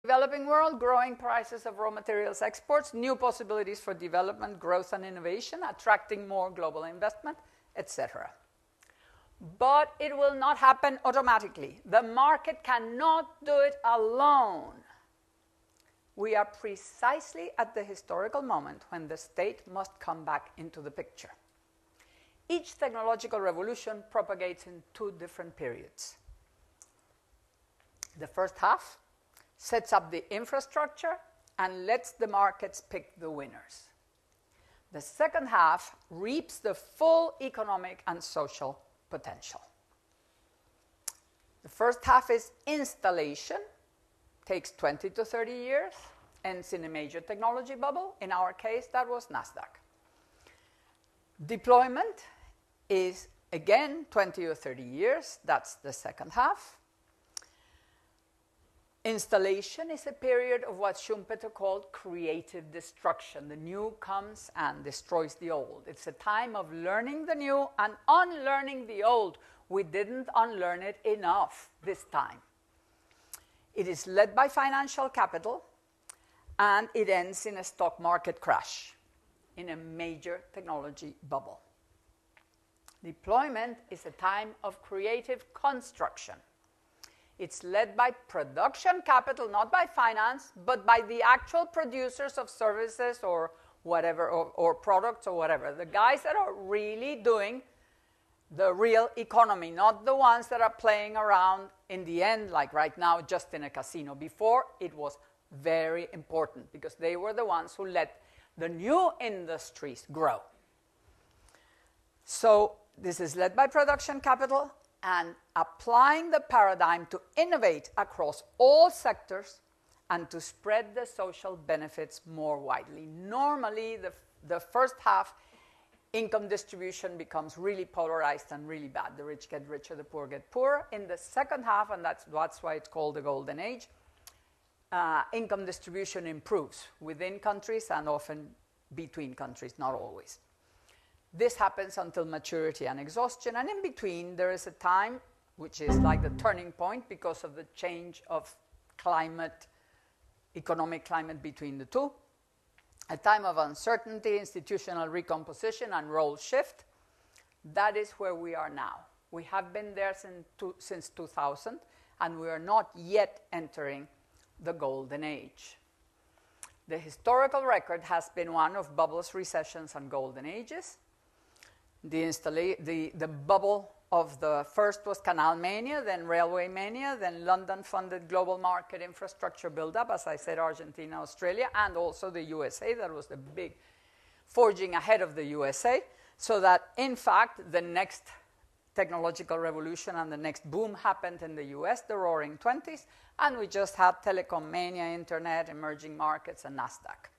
developing world, growing prices of raw materials exports, new possibilities for development, growth, and innovation, attracting more global investment, etc. But it will not happen automatically. The market cannot do it alone. We are precisely at the historical moment when the state must come back into the picture. Each technological revolution propagates in two different periods. The first half sets up the infrastructure and lets the markets pick the winners. The second half reaps the full economic and social potential. The first half is installation, takes 20 to 30 years, ends in a major technology bubble. In our case, that was NASDAQ. Deployment is, again, 20 or 30 years. That's the second half. Installation is a period of what Schumpeter called creative destruction. The new comes and destroys the old. It's a time of learning the new and unlearning the old. We didn't unlearn it enough this time. It is led by financial capital, and it ends in a stock market crash, in a major technology bubble. Deployment is a time of creative construction. It's led by production capital, not by finance, but by the actual producers of services or whatever, or products or whatever. The guys that are really doing the real economy, not the ones that are playing around in the end, like right now, just in a casino. Before, it was very important because they were the ones who let the new industries grow. So this is led by production capital and applying the paradigm to innovate across all sectors and to spread the social benefits more widely. Normally, the first half, income distribution becomes really polarized and really bad. The rich get richer, the poor get poorer. In the second half, and that's why it's called the Golden Age, income distribution improves within countries and often between countries, not always. This happens until maturity and exhaustion, and in between there is a time which is like the turning point because of the change of climate, economic climate between the two. A time of uncertainty, institutional recomposition, and role shift. That is where we are now. We have been there since 2000, and we are not yet entering the Golden Age. The historical record has been one of bubbles, recessions, and golden ages. The bubble of the first was canal mania, then railway mania, then London-funded global market infrastructure buildup, as I said, Argentina, Australia, and also the USA. That was the big forging ahead of the USA, so that, in fact, the next technological revolution and the next boom happened in the US, the roaring 20s, and we just had telecom mania, internet, emerging markets, and NASDAQ.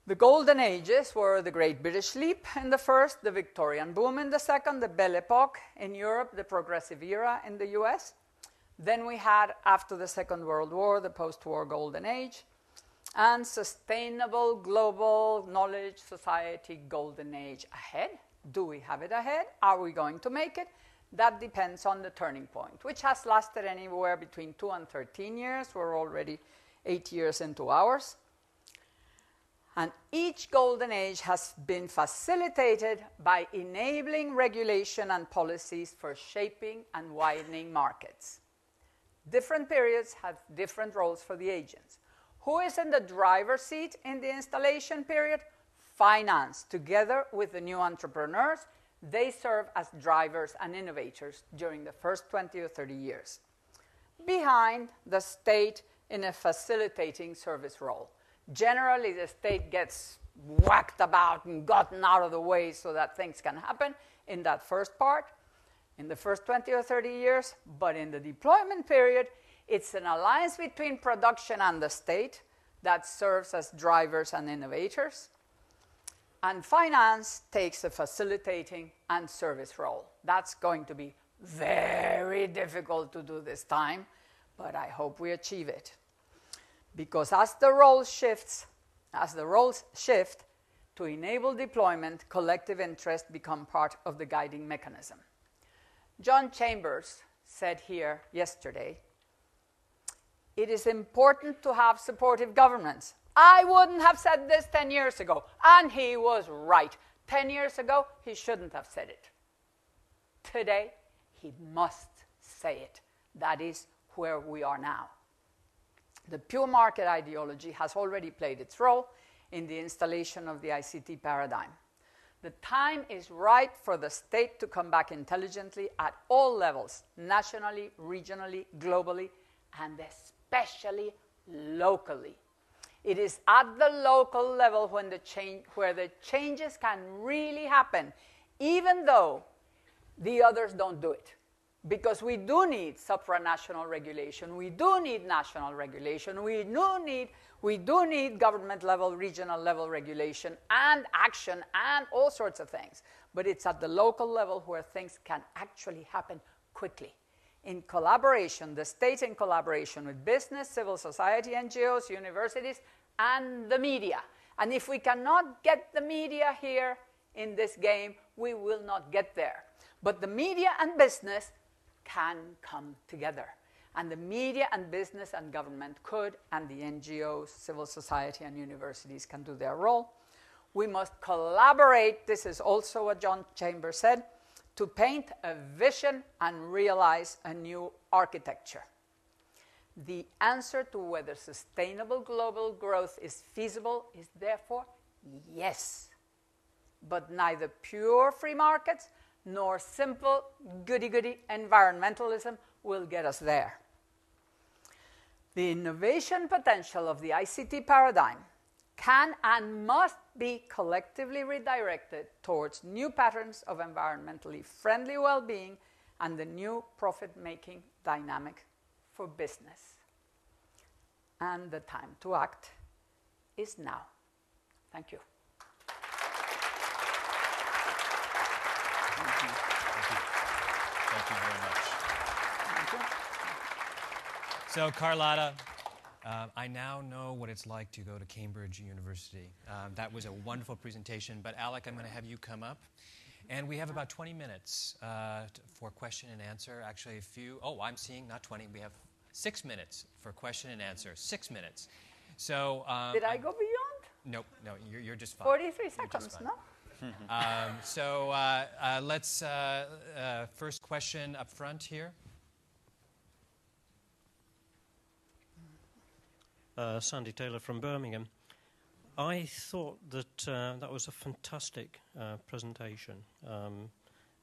The golden ages were the Great British Leap in the first, the Victorian boom in the second, the Belle Epoque in Europe, the Progressive Era in the US. Then we had, after the Second World War, the post-war Golden Age, and sustainable global knowledge society Golden Age ahead. Do we have it ahead? Are we going to make it? That depends on the turning point, which has lasted anywhere between 2 and 13 years. We're already 8 years into ours. And each golden age has been facilitated by enabling regulation and policies for shaping and widening markets. Different periods have different roles for the agents. Who is in the driver's seat in the installation period? Finance, together with the new entrepreneurs. They serve as drivers and innovators during the first 20 or 30 years. Behind, the state in a facilitating service role. Generally, the state gets whacked about and gotten out of the way so that things can happen in that first part, in the first 20 or 30 years. But in the deployment period, it's an alliance between production and the state that serves as drivers and innovators. And finance takes a facilitating and service role. That's going to be very difficult to do this time, but I hope we achieve it. Because as the roles shift to enable deployment, collective interest become part of the guiding mechanism. John Chambers said here yesterday, it is important to have supportive governments. I wouldn't have said this 10 years ago, and he was right. 10 years ago, he shouldn't have said it. Today, he must say it. That is where we are now. The pure market ideology has already played its role in the installation of the ICT paradigm. The time is right for the state to come back intelligently at all levels, nationally, regionally, globally, and especially locally. It is at the local level where the changes can really happen, even though the others don't do it. Because we do need supranational regulation, we do need national regulation, we do need government level, regional level regulation and action and all sorts of things. But it's at the local level where things can actually happen quickly. In collaboration, the state in collaboration with business, civil society, NGOs, universities, and the media. And if we cannot get the media here in this game, we will not get there. But the media and business can come together. And the media and business and government could, and the NGOs, civil society, and universities can do their role. We must collaborate, this is also what John Chambers said, to paint a vision and realize a new architecture. The answer to whether sustainable global growth is feasible is therefore yes. But neither pure free markets nor simple goody-goody environmentalism will get us there. The innovation potential of the ICT paradigm can and must be collectively redirected towards new patterns of environmentally friendly well-being and the new profit-making dynamic for business. And the time to act is now. Thank you. Thank you very much. Thank you. So, Carlota, I now know what it's like to go to Cambridge University. That was a wonderful presentation, but Alec, I'm going to have you come up. And we have about 20 minutes for question and answer. Actually, I'm seeing not 20, we have 6 minutes for question and answer. 6 minutes. So, did I go beyond? No, you're just fine. 43 seconds, no? Let's, first question up front here. Sandy Taylor from Birmingham. I thought that that was a fantastic presentation,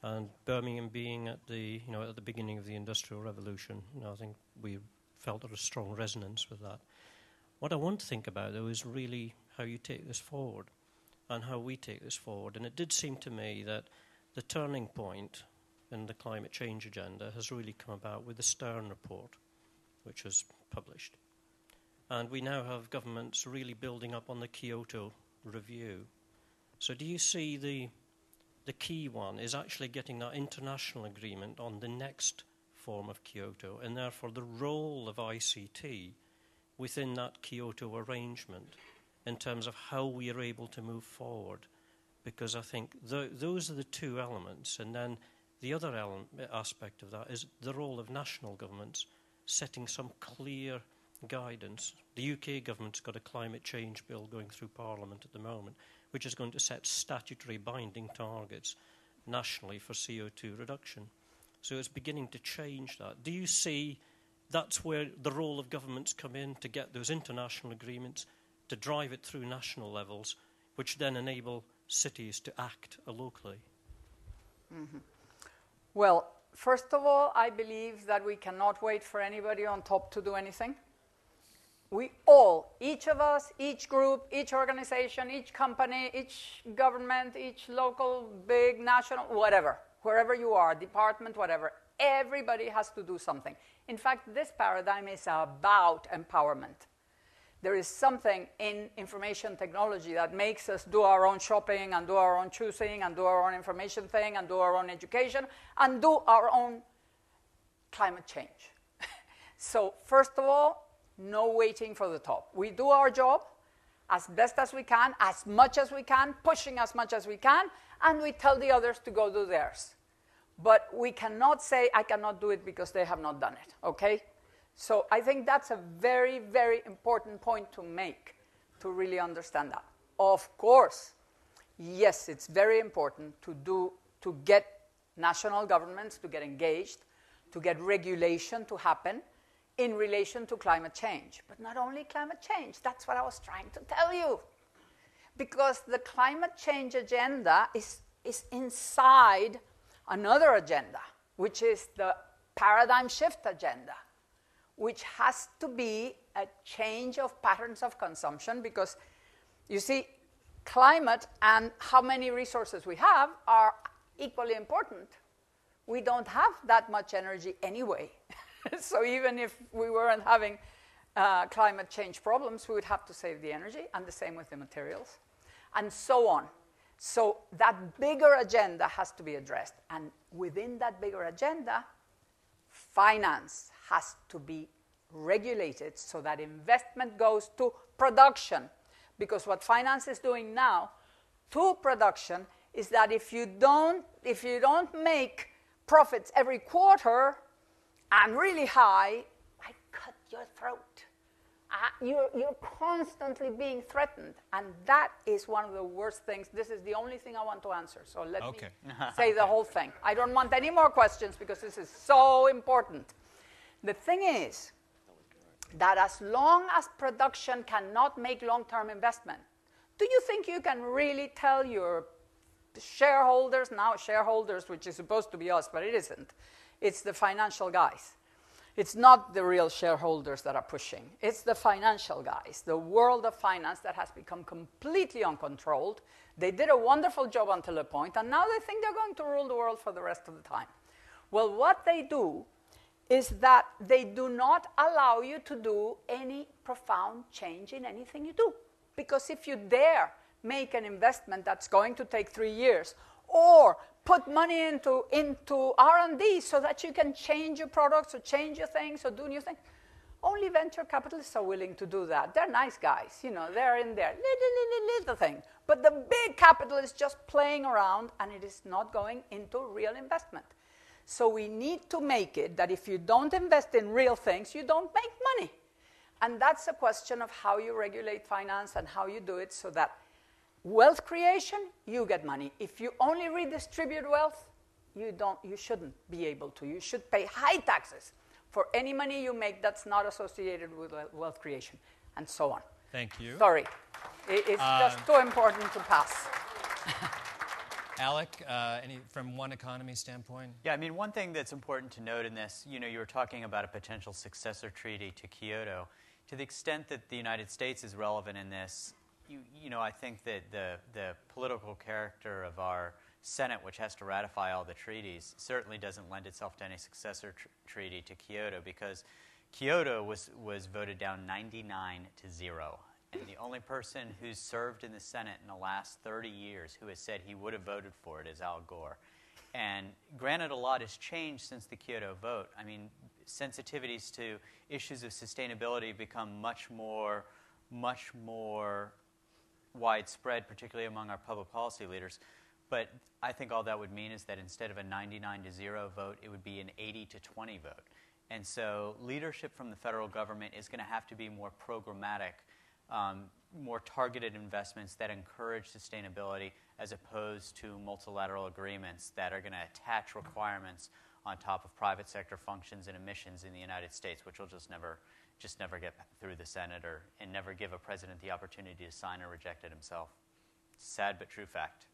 and Birmingham being at the beginning of the Industrial Revolution, I think we felt a strong resonance with that. What I want to think about, though, is really how you take this forward and how we take this forward. And it did seem to me that the turning point in the climate change agenda has really come about with the Stern report, which was published. And we now have governments really building up on the Kyoto review. So do you see the key one is actually getting that international agreement on the next form of Kyoto, and therefore the role of ICT within that Kyoto arrangement in terms of how we are able to move forward? Because I think those are the two elements. And then the other aspect of that is the role of national governments setting some clear guidance. The UK government's got a climate change bill going through Parliament at the moment, which is going to set statutory binding targets nationally for CO2 reduction. So it's beginning to change that. Do you see that's where the role of governments come in, to get those international agreements, to drive it through national levels, which then enable cities to act locally? Mm-hmm. Well, first of all, I believe that we cannot wait for anybody on top to do anything. We all, each of us, each group, each organization, each company, each government, each local, big, national, whatever, wherever you are, department, whatever, everybody has to do something. In fact, this paradigm is about empowerment. There is something in information technology that makes us do our own shopping and do our own choosing and do our own information thing and do our own education and do our own climate change. So first of all, no waiting for the top. We do our job as best as we can, as much as we can, pushing as much as we can, and we tell the others to go do theirs. But we cannot say, I cannot do it because they have not done it, okay? So I think that's a very, very important point to make, to really understand that. Of course, yes, it's very important to get national governments to get engaged, to get regulation to happen in relation to climate change. But not only climate change, that's what I was trying to tell you. Because the climate change agenda is inside another agenda, which is the paradigm shift agenda, which has to be a change of patterns of consumption, because you see, climate and how many resources we have are equally important. We don't have that much energy anyway. So even if we weren't having climate change problems, we would have to save the energy, and the same with the materials, and so on. So that bigger agenda has to be addressed. And within that bigger agenda, finance has to be regulated so that investment goes to production. Because what finance is doing now to production is that if you don't make profits every quarter and really high, I cut your throat. You're constantly being threatened, and that is one of the worst things. This is the only thing I want to answer, so let me say the whole thing. I don't want any more questions because this is so important. The thing is that as long as production cannot make long-term investment, do you think you can really tell your shareholders, now shareholders, which is supposed to be us, but it isn't, it's the financial guys. It's not the real shareholders that are pushing. It's the financial guys, the world of finance that has become completely uncontrolled. They did a wonderful job until a point, and now they think they're going to rule the world for the rest of the time. Well, what they do is that they do not allow you to do any profound change in anything you do. Because if you dare make an investment that's going to take 3 years, or put money into R&D so that you can change your products or change your things or do new things, only venture capitalists are willing to do that. They're nice guys, they're in there, little thing. But the big capital is just playing around, and it is not going into real investment. So we need to make it that if you don't invest in real things, you don't make money. And that's a question of how you regulate finance and how you do it so that wealth creation, you get money. If you only redistribute wealth, you shouldn't be able to. You should pay high taxes for any money you make that's not associated with wealth creation, and so on. Thank you. Sorry. It's just too important to pass. Alec, from one economy standpoint? Yeah, I mean, one thing that's important to note in this, you were talking about a potential successor treaty to Kyoto. To the extent that the United States is relevant in this, I think that the political character of our Senate, which has to ratify all the treaties, certainly doesn't lend itself to any successor treaty to Kyoto, because Kyoto was voted down 99-0. And the only person who's served in the Senate in the last 30 years who has said he would have voted for it is Al Gore. And granted, a lot has changed since the Kyoto vote. I mean, sensitivities to issues of sustainability become much more widespread, particularly among our public policy leaders. But I think all that would mean is that instead of a 99-0 vote, it would be an 80-20 vote. And so leadership from the federal government is going to have to be more programmatic, more targeted investments that encourage sustainability, as opposed to multilateral agreements that are going to attach requirements on top of private sector functions and emissions in the United States, which will just never get through the Senate and never give a president the opportunity to sign or reject it himself. Sad but true fact.